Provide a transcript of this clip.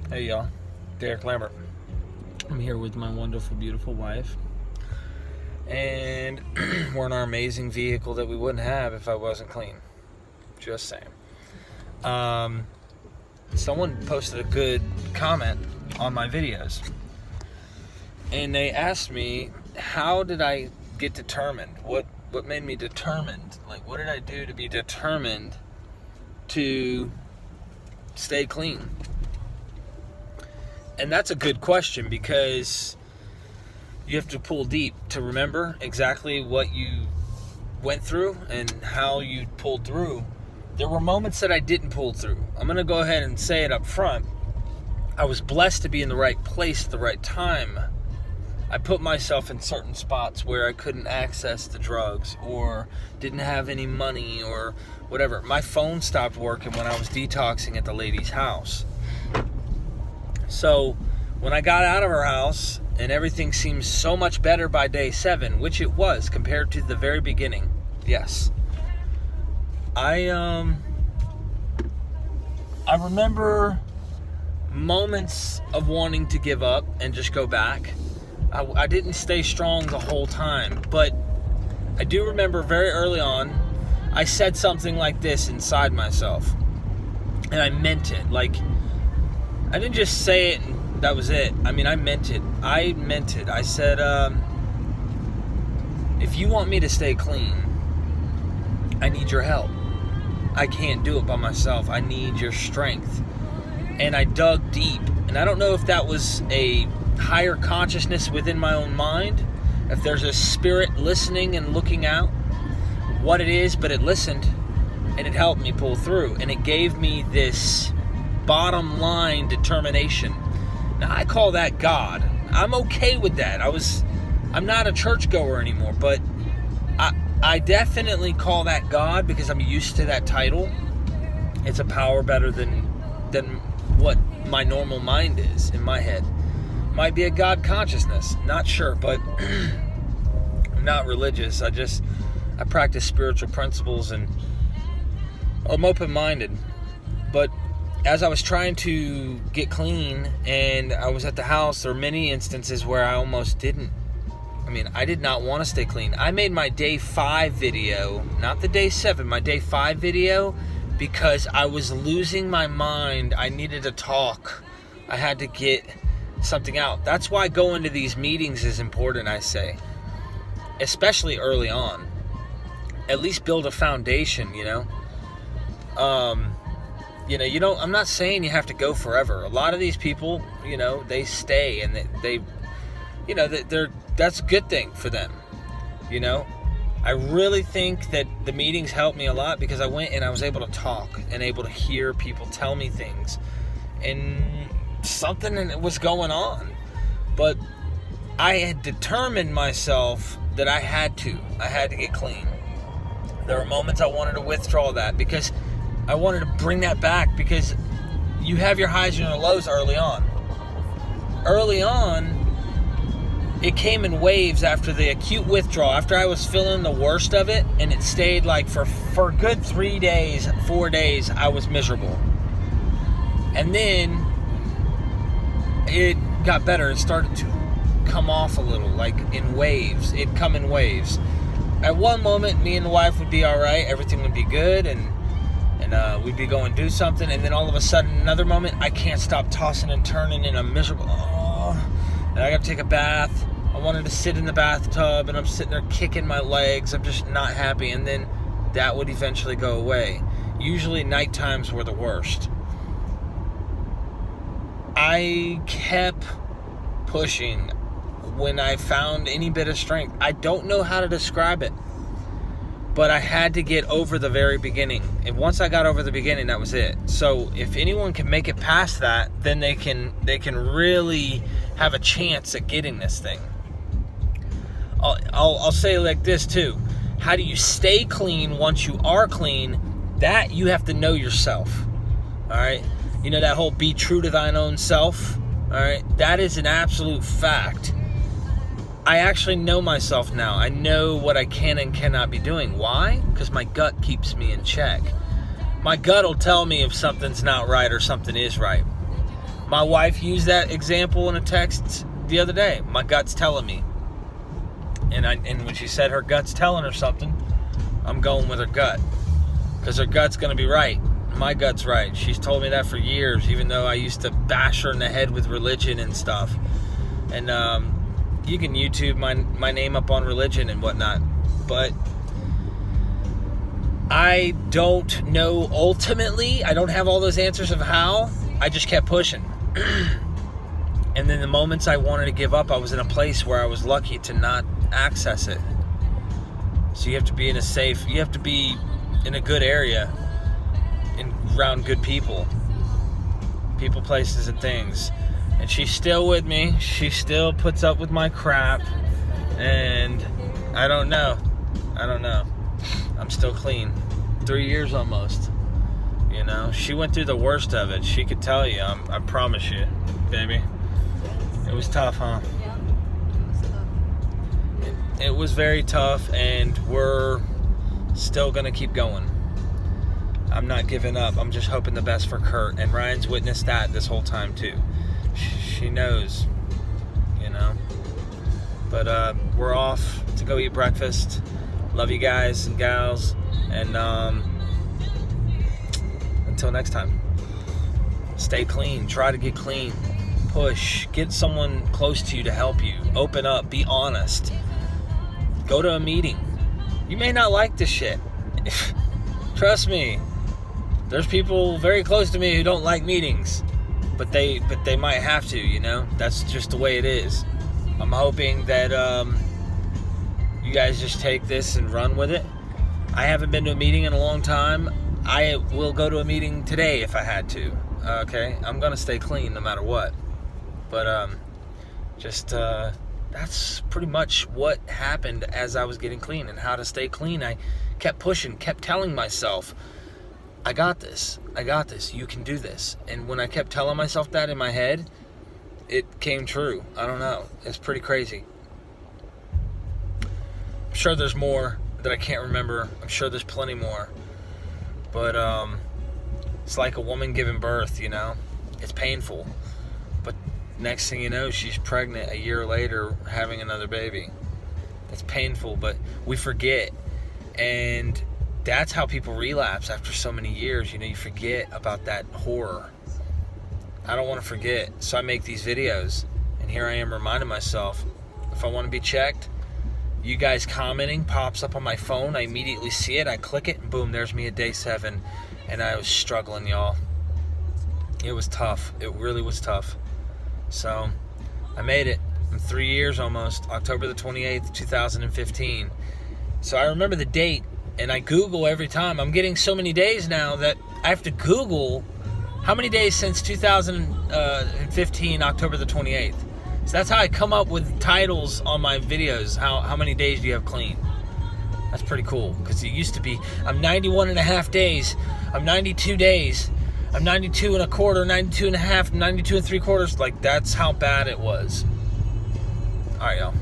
Hey y'all, Derek Lambert. I'm here with my wonderful, beautiful wife, and we're in our amazing vehicle that we wouldn't have if I wasn't clean. Just saying. Someone posted a good comment on my videos, and they asked me, how did I get determined? What made me determined? Like, what did I do to be determined to stay clean? And that's a good question, because you have to pull deep to remember exactly what you went through and how you pulled through. There were moments that I didn't pull through. I'm going to go ahead and say it up front. I was blessed to be in the right place at the right time. I put myself in certain spots where I couldn't access the drugs or didn't have any money or whatever. My phone stopped working when I was detoxing at the lady's house. So when I got out of her house and everything seemed so much better by day 7, which it was compared to the very beginning, yes. I remember moments of wanting to give up and just go back. I didn't stay strong the whole time, but I do remember very early on, I said something like this inside myself, and I meant it. Like, I didn't just say it and that was it. I mean, I meant it. I said, if you want me to stay clean, I need your help. I can't do it by myself. I need your strength. And I dug deep. And I don't know if that was a higher consciousness within my own mind, if there's a spirit listening and looking out, what it is, but it listened and it helped me pull through. And it gave me this bottom line determination. Now, I call that God. I'm okay with that. I'm not a churchgoer anymore, but I definitely call that God because I'm used to that title. It's a power better than what my normal mind is in my head. Might be a God consciousness, not sure, but I'm not religious. I practice spiritual principles and I'm open-minded. But as I was trying to get clean and I was at the house, there were many instances where I almost didn't. I did not want to stay clean. I made my day 5 video, not the day 7, my day 5 video, because I was losing my mind. I needed to talk. I had to get something out. That's why going to these meetings is important, I say. Especially early on. At least build a foundation, I'm not saying you have to go forever. A lot of these people, they stay and that's a good thing for them. I really think that the meetings helped me a lot because I went and I was able to talk and able to hear people tell me things. And something was going on. But I had determined myself that I had to get clean. There were moments I wanted to withdraw that because I wanted to bring that back, because you have your highs and your lows early on. Early on, it came in waves after the acute withdrawal, after I was feeling the worst of it, and it stayed like for a good 3 days, 4 days, I was miserable. And then it got better. It started to come off a little, like in waves. It'd come in waves. At one moment, me and the wife would be all right. Everything would be good, and we'd be going to do something. And then all of a sudden, another moment, I can't stop tossing and turning, and I'm miserable. And I got to take a bath. I wanted to sit in the bathtub, and I'm sitting there kicking my legs. I'm just not happy. And then that would eventually go away. Usually, night times were the worst. I kept pushing when I found any bit of strength. I don't know how to describe it, but I had to get over the very beginning. And once I got over the beginning, that was it. So if anyone can make it past that, then they can really have a chance at getting this thing. I'll say it like this too. How do you stay clean once you are clean? That you have to know yourself. All right? That whole be true to thine own self. All right? That is an absolute fact. I actually know myself now. I know what I can and cannot be doing. Why? Because my gut keeps me in check. My gut will tell me if something's not right or something is right. My wife used that example in a text the other day. My gut's telling me. And when she said her gut's telling her something, I'm going with her gut. Because her gut's going to be right. My gut's right. She's told me that for years, even though I used to bash her in the head with religion and stuff. And you can YouTube my name up on religion and whatnot. But I don't know ultimately. I don't have all those answers of how. I just kept pushing. And then the moments I wanted to give up, I was in a place where I was lucky to not access it. So you have to be in a safe, you have to be in a good area, around good people, places, and things. And she's still with me. She still puts up with my crap. And I don't know. I'm still clean. 3 years almost. You know, she went through the worst of it. She could tell you. I promise you, baby. It was tough, huh? Yeah, it was tough. It was very tough, and we're still gonna keep going. I'm not giving up. I'm just hoping the best for Kurt, and Ryan's witnessed that this whole time too. She knows, you know. But we're off to go eat breakfast. Love you guys and gals, and until next time, stay clean. Try to get clean. Push. Get someone close to you to help you. Open up. Be honest. Go to a meeting. You may not like this shit. Trust me. There's people very close to me who don't like meetings, but they might have to. You know, that's just the way it is. I'm hoping that you guys just take this and run with it. I haven't been to a meeting in a long time. I will go to a meeting today if I had to. Okay, I'm gonna stay clean no matter what. But that's pretty much what happened as I was getting clean and how to stay clean. I kept pushing, kept telling myself, I got this, you can do this. And when I kept telling myself that in my head, it came true. I don't know, it's pretty crazy. I'm sure there's more that I can't remember. I'm sure there's plenty more. But it's like a woman giving birth, you know? It's painful. But next thing you know, she's pregnant a year later, having another baby. It's painful, but we forget. And that's how people relapse after so many years. You know, you forget about that horror. I don't want to forget. So I make these videos. And here I am reminding myself, if I want to be checked, you guys commenting pops up on my phone. I immediately see it. I click it, and boom, there's me at day 7. And I was struggling, y'all. It was tough. It really was tough. So I made it. I'm 3 years almost. October the 28th, 2015. So I remember the date, and I Google every time. I'm getting so many days now that I have to Google how many days since 2015, October the 28th. So that's how I come up with titles on my videos. How many days do you have clean? That's pretty cool, because it used to be, I'm 91 and a half days. I'm 92 days. I'm 92 and a quarter, 92 and a half, 92 and 3/4. Like, that's how bad it was. All right, y'all.